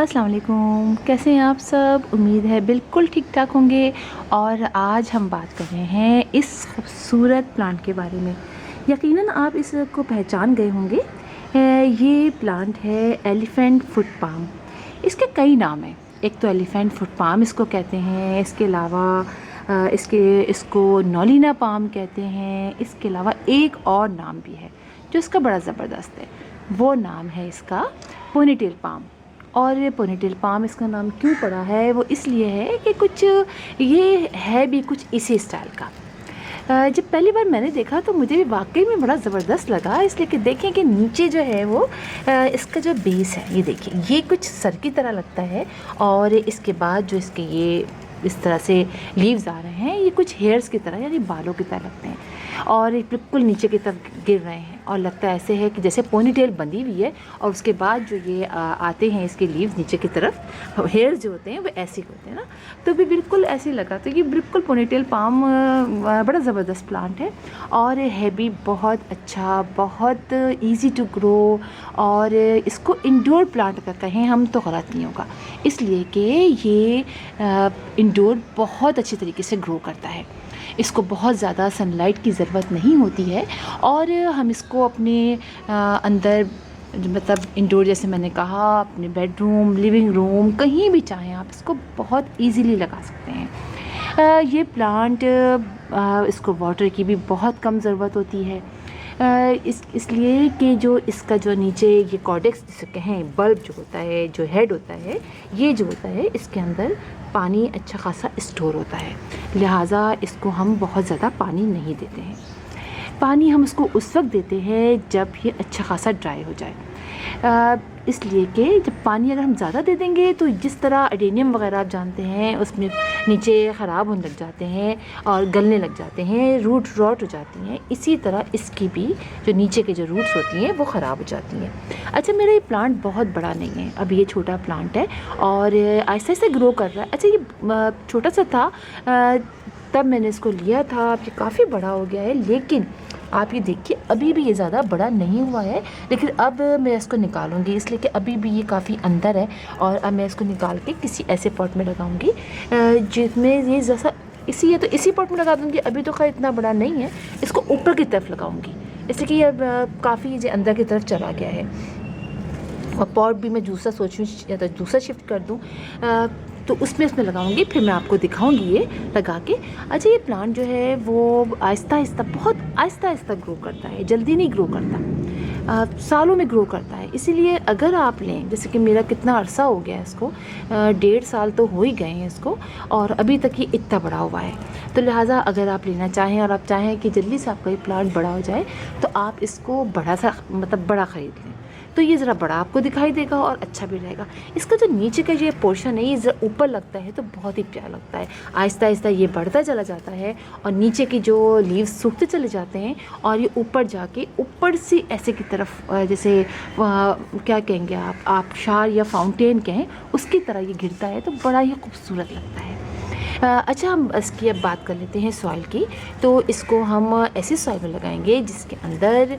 अस्सलाम वालेकुम। कैसे हैं आप सब? उम्मीद है बिल्कुल ठीक ठाक होंगे। और आज हम बात कर रहे हैं इस खूबसूरत प्लांट के बारे में। यकीनन आप इसको पहचान गए होंगे। ये प्लांट है एलिफेंट फुट पाम। इसके कई नाम हैं। एक तो एलिफेंट फुट पाम इसको कहते हैं, इसके अलावा इसको नॉलिना पाम कहते हैं। इसके अलावा एक और नाम भी है जो इसका बड़ा ज़बरदस्त है। वो नाम है इसका पोनीटेल पाम। और ये पोनीटेल पाम इसका नाम क्यों पड़ा है, वो इसलिए है कि कुछ ये है भी कुछ इसी स्टाइल का। जब पहली बार मैंने देखा तो मुझे भी वाकई में बड़ा ज़बरदस्त लगा, इसलिए कि देखें कि नीचे जो है वो इसका जो बेस है, ये देखिए, ये कुछ सर की तरह लगता है। और इसके बाद जो इसके ये इस तरह से लीव्स आ रहे हैं, ये कुछ हेयर्स की तरह यानी बालों की तरह लगते हैं और ये बिल्कुल नीचे की तरफ गिर रहे हैं। और लगता है ऐसे है कि जैसे पोनीटेल बंधी हुई है और उसके बाद जो ये आते हैं इसके लीव्स नीचे की तरफ, हेयर्स जो होते हैं वो ऐसे होते हैं ना, तो भी बिल्कुल ऐसे लगा। तो ये बिल्कुल पोनीटेल पाम बड़ा ज़बरदस्त प्लांट है और है भी बहुत अच्छा, बहुत इजी टू ग्रो। और इसको इंडोर प्लांट का कहें हम तो गलत नहीं होगा, इसलिए कि ये इंडोर बहुत अच्छी तरीके से ग्रो करता है। इसको बहुत ज़्यादा सनलाइट की ज़रूरत नहीं होती है और हम इसको अपने अंदर मतलब इंडोर, जैसे मैंने कहा, अपने बेडरूम, लिविंग रूम, कहीं भी चाहें आप इसको बहुत इजीली लगा सकते हैं। ये प्लांट इसको वाटर की भी बहुत कम ज़रूरत होती है, इसलिए कि जो इसका जो नीचे ये कॉर्डेक्स जिसे कहें, बल्ब जो होता है, जो हेड होता है, ये जो होता है, इसके अंदर पानी अच्छा खासा स्टोर होता है। लिहाजा इसको हम बहुत ज़्यादा पानी नहीं देते हैं। पानी हम उसको उस वक्त देते हैं जब ये अच्छा खासा ड्राई हो जाए, इसलिए कि जब पानी अगर हम ज़्यादा दे देंगे तो जिस तरह एडेनियम वगैरह आप जानते हैं उसमें नीचे ख़राब होने लग जाते हैं और गलने लग जाते हैं, रूट रॉट हो जाती हैं, इसी तरह इसकी भी जो नीचे के जो रूट्स होती हैं वो ख़राब हो जाती हैं। अच्छा, मेरा ये प्लांट बहुत बड़ा नहीं है, अभी ये छोटा प्लांट है और आहिस्ता आहिस्ता ग्रो कर रहा है। अच्छा, ये छोटा सा था तब मैंने इसको लिया था, अब ये काफ़ी बड़ा हो गया है, लेकिन आप ये देखिए अभी भी ये ज़्यादा बड़ा नहीं हुआ है। लेकिन अब मैं इसको निकालूंगी, इसलिए कि अभी भी ये काफ़ी अंदर है और अब मैं इसको निकाल के किसी ऐसे पॉट में लगाऊंगी जिसमें ये जैसा इसी है तो इसी पॉट में लगा दूंगी। अभी तो खैर इतना बड़ा नहीं है, इसको ऊपर की तरफ लगाऊंगी, इससे कि अब काफ़ी ये अंदर की तरफ चला गया है। और पॉट भी मैं दूसरा सोच रही हूँ या तो दूसरा शिफ्ट कर दूँ, तो उसमें लगाऊंगी, फिर मैं आपको दिखाऊंगी ये लगा के। अच्छा, ये प्लांट जो है वो आहिस्ता आहिस्ता, बहुत आहिस्ता आहिस्ता ग्रो करता है, जल्दी नहीं ग्रो करता, सालों में ग्रो करता है। इसीलिए अगर आप लें, जैसे कि मेरा कितना अरसा हो गया है इसको, 1.5 साल तो हो ही गए हैं इसको, और अभी तक ये इतना बड़ा हुआ है। तो लिहाजा अगर आप लेना चाहें और आप चाहें कि जल्दी से आपका ये प्लांट बड़ा हो जाए, तो आप इसको बड़ा सा मतलब बड़ा ख़रीद लें, तो ये ज़रा बड़ा आपको दिखाई देगा और अच्छा भी रहेगा। इसका जो नीचे का ये पोर्शन है, ये ज़रा ऊपर लगता है तो बहुत ही प्यारा लगता है। आहिस्ता आहिस्ता ये बढ़ता चला जाता है और नीचे की जो लीव्स सूखते चले जाते हैं और ये ऊपर जाके ऊपर से ऐसे की तरफ जैसे क्या कहेंगे आप आबशार या फाउंटेन कहें, उसकी तरह ये गिरता है, तो बड़ा ही खूबसूरत लगता है। अच्छा, हम इसकी अब बात कर लेते हैं सॉइल की। तो इसको हम ऐसी सॉइल में लगाएंगे जिसके अंदर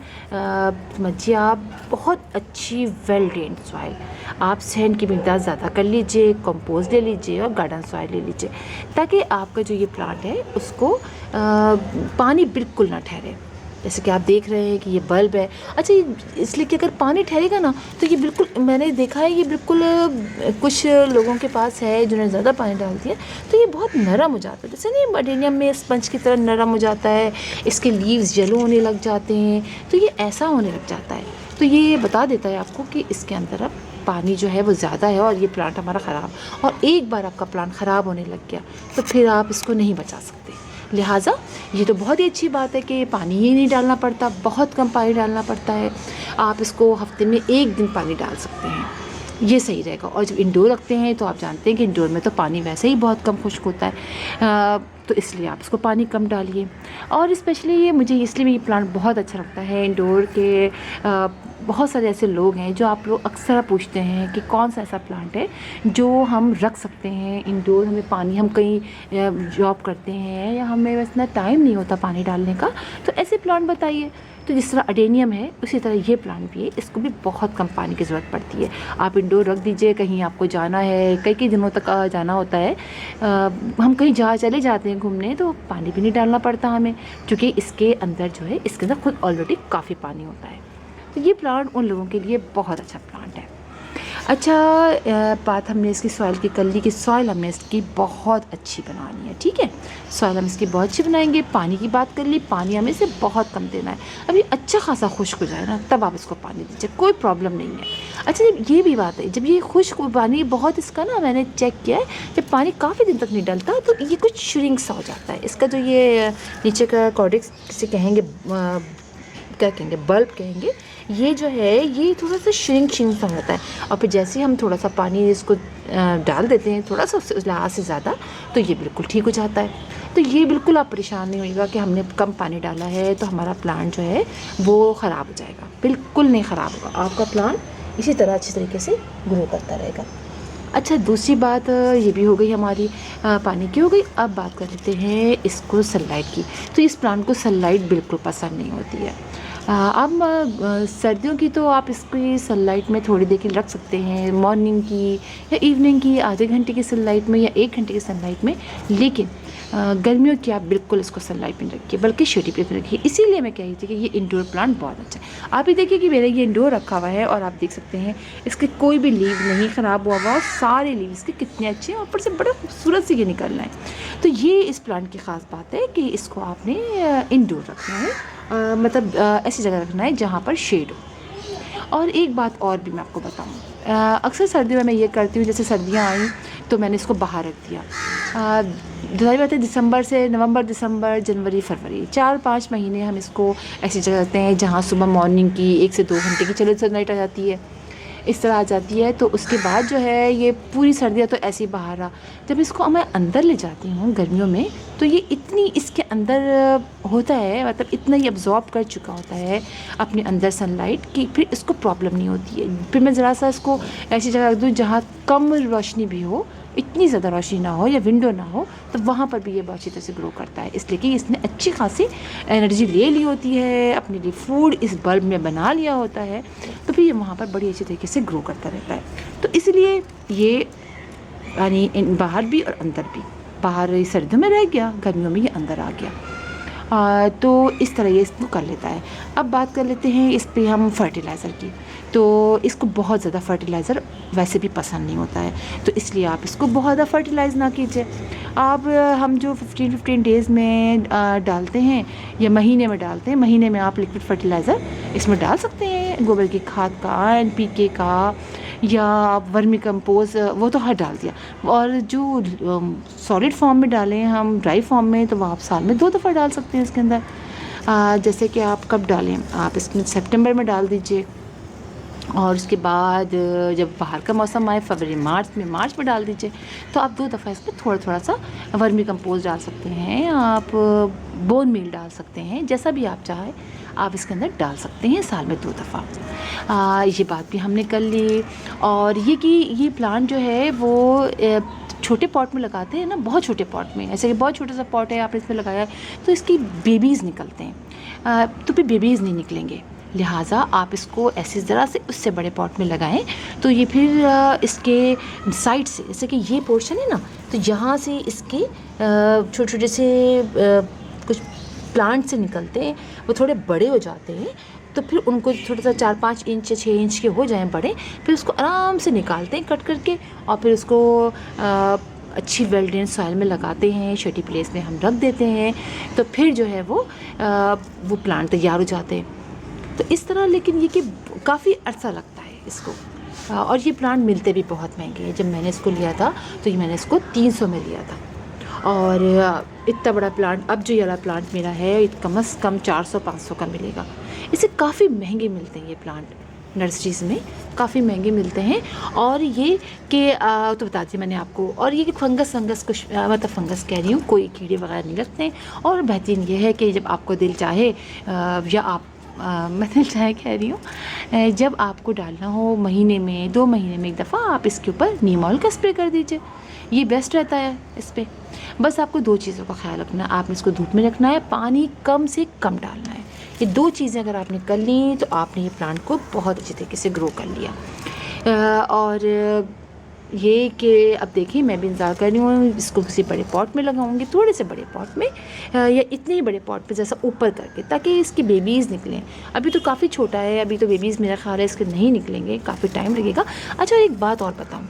समझिए आप बहुत अच्छी वेल ड्रेन्ड सॉइल, आप सैंड की मिकदार ज़्यादा कर लीजिए, कंपोस्ट ले लीजिए और गार्डन सॉइल ले लीजिए, ताकि आपका जो ये प्लांट है उसको पानी बिल्कुल ना ठहरे। जैसे कि आप देख रहे हैं कि ये बल्ब है। अच्छा, ये इसलिए कि अगर पानी ठहरेगा ना तो ये बिल्कुल, मैंने देखा है, ये बिल्कुल कुछ लोगों के पास है जिन्हें ज़्यादा पानी डालती है तो ये बहुत नरम हो जाता है, जैसे नहीं एडेनियम में स्पंज की तरह नरम हो जाता है, इसके लीव्स येलो होने लग जाते हैं, तो ये ऐसा होने लग जाता है। तो ये बता देता है आपको कि इसके अंदर अब पानी जो है वो ज़्यादा है और ये प्लांट हमारा ख़राब, और एक बार आपका प्लांट ख़राब होने लग गया तो फिर आप इसको नहीं बचा सकते। लिहाजा ये तो बहुत ही अच्छी बात है कि पानी ही नहीं डालना पड़ता, बहुत कम पानी डालना पड़ता है, आप इसको हफ्ते में 1 दिन पानी डाल सकते हैं, ये सही रहेगा। और जब इंडोर रखते हैं तो आप जानते हैं कि इंडोर में तो पानी वैसे ही बहुत कम खुश्क होता है, तो इसलिए आप इसको पानी कम डालिए। और स्पेशली ये मुझे इसलिए भी ये प्लांट बहुत अच्छा लगता है इंडोर के, बहुत सारे ऐसे लोग हैं जो आप लोग अक्सर पूछते हैं कि कौन सा ऐसा प्लांट है जो हम रख सकते हैं इंडोर, हमें पानी, हम कहीं जॉब करते हैं या हमें इतना टाइम नहीं होता पानी डालने का, तो ऐसे प्लांट बताइए। तो जिस तरह अडेनियम है उसी तरह ये प्लांट भी है, इसको भी बहुत कम पानी की ज़रूरत पड़ती है। आप इंडोर रख दीजिए, कहीं आपको जाना है, कई कई दिनों तक जाना होता है, हम कहीं चले जाते हैं घूमने, तो पानी भी नहीं डालना पड़ता हमें, क्योंकि इसके अंदर जो है इसके अंदर खुद ऑलरेडी काफ़ी पानी होता है। तो ये प्लांट उन लोगों के लिए बहुत अच्छा प्लांट है। अच्छा, बात हमने इसकी सॉइल की कर ली कि सॉइल हमने इसकी बहुत अच्छी बनानी है, ठीक है। सॉइल हम इसकी बहुत अच्छी बनाएंगे। पानी की बात कर ली, पानी हमें इसे बहुत कम देना है। अभी अच्छा खासा खुश्क हो जाए ना, तब आप इसको पानी दीजिए, कोई प्रॉब्लम नहीं है। अच्छा, जब ये भी बात है, जब ये खुश्क पानी बहुत इसका ना मैंने चेक किया है, जब पानी काफ़ी दिन तक नहीं डलता तो ये कुछ श्रिंक सा हो जाता है। इसका जो ये नीचे का कॉर्डिक्स किसे कहेंगे, क्या कहेंगे, बल्ब कहेंगे, ये जो है ये थोड़ा सा श्रिंक सा होता है। और फिर जैसे ही हम थोड़ा सा पानी इसको डाल देते हैं, थोड़ा सा उस लिहाज से ज़्यादा, तो ये बिल्कुल ठीक हो जाता है। तो ये बिल्कुल आप परेशान नहीं होइएगा कि हमने कम पानी डाला है तो हमारा प्लांट जो है वो ख़राब हो जाएगा। बिल्कुल नहीं ख़राब होगा, आपका प्लांट इसी तरह अच्छी तरीके से ग्रो करता रहेगा। अच्छा, दूसरी बात ये भी हो गई हमारी पानी की हो गई। अब बात कर लेते हैं इसको सनलाइट की। तो इस प्लांट को सनलाइट बिल्कुल पसंद नहीं होती है। अब सर्दियों की तो आप इसकी सनलाइट में थोड़ी देर के लिए रख सकते हैं, मॉर्निंग की या इवनिंग की आधे घंटे की सनलाइट में या 1 घंटे की सनलाइट में। लेकिन गर्मियों की आप बिल्कुल इसको सनलाइट में रखिए, बल्कि शेडी पे रखिए। इसीलिए मैं कह रही थी कि ये इंडोर प्लांट बहुत अच्छा है। आप ही देखिए कि मेरा ये इंडोर रखा हुआ है और आप देख सकते हैं इसके कोई भी लीव नहीं ख़राब हुआ और सारे लीव इसके कितने अच्छे हैं, ऊपर से बड़ा खूबसूरत से ये निकल रहा है। तो ये इस प्लांट की ख़ास बात है कि इसको आपने इंडोर रखना है, मतलब ऐसी जगह रखना है जहाँ पर शेड हो। और एक बात और भी मैं आपको बताऊँ, अक्सर सर्दियों में मैं ये करती हूँ, जैसे सर्दियाँ आई तो मैंने इसको बाहर रख दिया। जाहिर बात है, दिसंबर से नवंबर, दिसंबर, जनवरी, फरवरी, 4-5 महीने हम इसको ऐसी जगह रखते हैं जहाँ सुबह मॉर्निंग की 1 से 2 घंटे की चलो सनलाइट आ जाती है, इस तरह आ जाती है। तो उसके बाद जो है ये पूरी सर्दियाँ तो ऐसे ही बाहर रहा। जब इसको मैं अंदर ले जाती हूँ गर्मियों में, तो ये इतनी इसके अंदर होता है, मतलब इतना ही अब्जॉर्ब कर चुका होता है अपने अंदर सनलाइट की, फिर इसको प्रॉब्लम नहीं होती है। फिर मैं ज़रा सा इसको ऐसी जगह रख दूँ जहाँ कम रोशनी भी हो, इतनी ज़्यादा रोशनी ना हो या विंडो ना हो, तो वहाँ पर भी ये बहुत अच्छी तरह से ग्रो करता है। इसलिए कि इसने अच्छी खासी एनर्जी ले ली होती है, अपने लिए फूड इस बल्ब में बना लिया होता है, तो फिर ये वहाँ पर बड़ी अच्छी तरीके से ग्रो करता रहता है। तो इसलिए ये यानी बाहर भी और अंदर भी, बाहर सर्दियों में रह गया, गर्मियों में ये अंदर आ गया। तो इस तरह ये इसको कर लेता है। अब बात कर लेते हैं इस पे हम फर्टिलाइज़र की। तो इसको बहुत ज़्यादा फर्टिलाइज़र वैसे भी पसंद नहीं होता है, तो इसलिए आप इसको बहुत ज़्यादा फर्टिलाइज़ ना कीजिए। आप हम जो 15-15 डेज़ में डालते हैं या महीने में डालते हैं, महीने में आप लिक्विड फर्टिलाइज़र इसमें डाल सकते हैं, गोबर की खाद का, NPK का या वर्मी कंपोस्ट, वो तो हर डाल दिया। और जो सॉलिड फॉर्म में डालें हम, ड्राई फॉर्म में, तो वो आप साल में 2 दफ़ा डाल सकते हैं इसके अंदर। जैसे कि आप कब डालें, आप इसमें सितंबर में डाल दीजिए, और उसके बाद जब बाहर का मौसम आए फरवरी मार्च में डाल दीजिए। तो आप 2 दफ़ा इसमें थोड़ा थोड़ा सा वर्मी कंपोस्ट डाल सकते हैं, आप बोन मील डाल सकते हैं, जैसा भी आप चाहें आप इसके अंदर डाल सकते हैं साल में 2 दफ़ा। ये बात भी हमने कर ली। और ये कि ये प्लांट जो है वो छोटे पॉट में लगाते हैं ना, बहुत छोटे पॉट में, ऐसे कि बहुत छोटा सा पॉट है, आपने इसमें लगाया तो इसकी बेबीज़ निकलते हैं, तो फिर बेबीज़ नहीं निकलेंगे। लिहाजा आप इसको ऐसी ज़रा से उससे बड़े पॉट में लगाएं, तो ये फिर इसके साइड से, जैसे कि ये पोर्शन है ना, तो यहाँ से इसके छोटे छोटे से कुछ प्लांट से निकलते हैं, वो थोड़े बड़े हो जाते हैं, तो फिर उनको थोड़ा सा 4-5 इंच 6 इंच के हो जाएं बड़े, फिर उसको आराम से निकालते हैं कट करके, और फिर उसको अच्छी वेल ड्रेन सॉइल में लगाते हैं, शेडी प्लेस में हम रख देते हैं, तो फिर जो है वो प्लांट तैयार हो जाते हैं। तो इस तरह, लेकिन ये कि काफ़ी अर्सा लगता है इसको, और ये प्लांट मिलते भी बहुत महंगे हैं। जब मैंने इसको लिया था तो ये मैंने इसको 300 में लिया था, और इतना बड़ा प्लांट, अब जो ये वाला प्लांट मेरा है कम से कम 400-500 का मिलेगा। इसे काफ़ी महंगे मिलते हैं ये प्लांट, नर्सरीज में काफ़ी महंगे मिलते हैं। और ये कि तो बता दी मैंने आपको, और ये कि फंगस कुछ मतलब फंगस कह रही हूँ, कोई कीड़े वगैरह नहीं लगते हैं। और बेहतरीन ये है कि जब आपको दिल चाहे या आप मैं दिल चाहे कह रही हूँ, जब आपको डालना हो महीने में 2 महीने में 1 दफ़ा आप इसके ऊपर नीम ऑयल का स्प्रे कर दीजिए, ये बेस्ट रहता है इस पर। बस आपको 2 चीज़ों का ख्याल रखना है, आपने इसको धूप में रखना है, पानी कम से कम डालना है। कि 2 चीज़ें अगर आपने कर ली तो आपने ये प्लांट को बहुत अच्छे तरीके से ग्रो कर लिया। और ये कि अब देखिए मैं भी इंतज़ार कर रही हूँ, इसको किसी बड़े पॉट में लगाऊंगी, थोड़े से बड़े पॉट में या इतने ही बड़े पॉट पे जैसा ऊपर करके, ताकि इसके बेबीज़ निकलें। अभी तो काफ़ी छोटा है, अभी तो बेबीज़ मेरा ख्याल है इसके नहीं निकलेंगे, काफ़ी टाइम लगेगा। अच्छा एक बात और बताऊँ,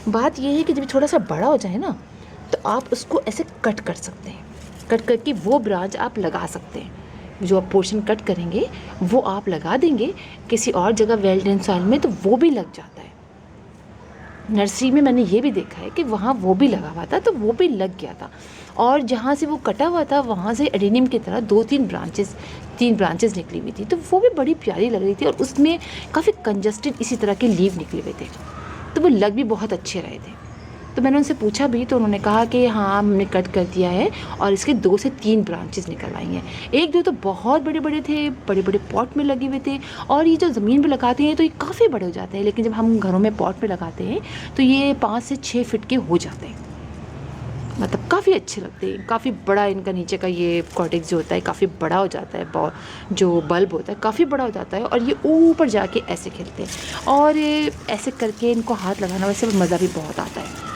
बात ये है कि जब थोड़ा सा बड़ा हो जाए ना तो आप उसको ऐसे कट कर सकते हैं, कट करके वो ब्रांच आप लगा सकते हैं। जो आप पोर्शन कट करेंगे वो आप लगा देंगे किसी और जगह वेल ड्रेन सॉइल में, तो वो भी लग जाता है। नर्सरी में मैंने ये भी देखा है कि वहाँ वो भी लगा हुआ था तो वो भी लग गया था। और जहाँ से वो कटा हुआ था वहाँ से एडेनियम की तरह 3 ब्रांचेस निकली हुई थी, तो वो भी बड़ी प्यारी लग रही थी और उसमें काफ़ी कंजस्टेड इसी तरह के लीव निकले हुए थे, तो वो लग भी बहुत अच्छे रहे थे। तो मैंने उनसे पूछा भी तो उन्होंने कहा कि हाँ हमने कट कर दिया है और इसके 2 से 3 ब्रांचेस निकल आई हैं। 1-2 तो बहुत बड़े बड़े थे, बड़े बड़े पॉट में लगे हुए थे, और ये जो ज़मीन पे लगाते हैं तो ये काफ़ी बड़े हो जाते हैं, लेकिन जब हम घरों में पॉट में लगाते हैं तो ये 5 से 6 फीट के हो जाते हैं, मतलब काफ़ी अच्छे लगते हैं। काफ़ी बड़ा इनका नीचे का ये कॉटेक्स जो होता है काफ़ी बड़ा हो जाता है, जो बल्ब होता है काफ़ी बड़ा हो जाता है, और ये ऊपर जाके ऐसे खिलते हैं, और ऐसे करके इनको हाथ लगाना वैसे मज़ा भी बहुत आता है।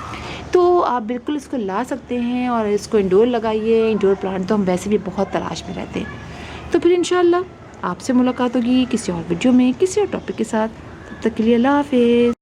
तो आप बिल्कुल इसको ला सकते हैं और इसको इंडोर लगाइए। इंडोर प्लांट तो हम वैसे भी बहुत तलाश में रहते हैं। तो फिर इंशाल्लाह आपसे मुलाकात होगी किसी और वीडियो में किसी और टॉपिक के साथ। तब तक के लिए अल्लाह हाफ़िज़।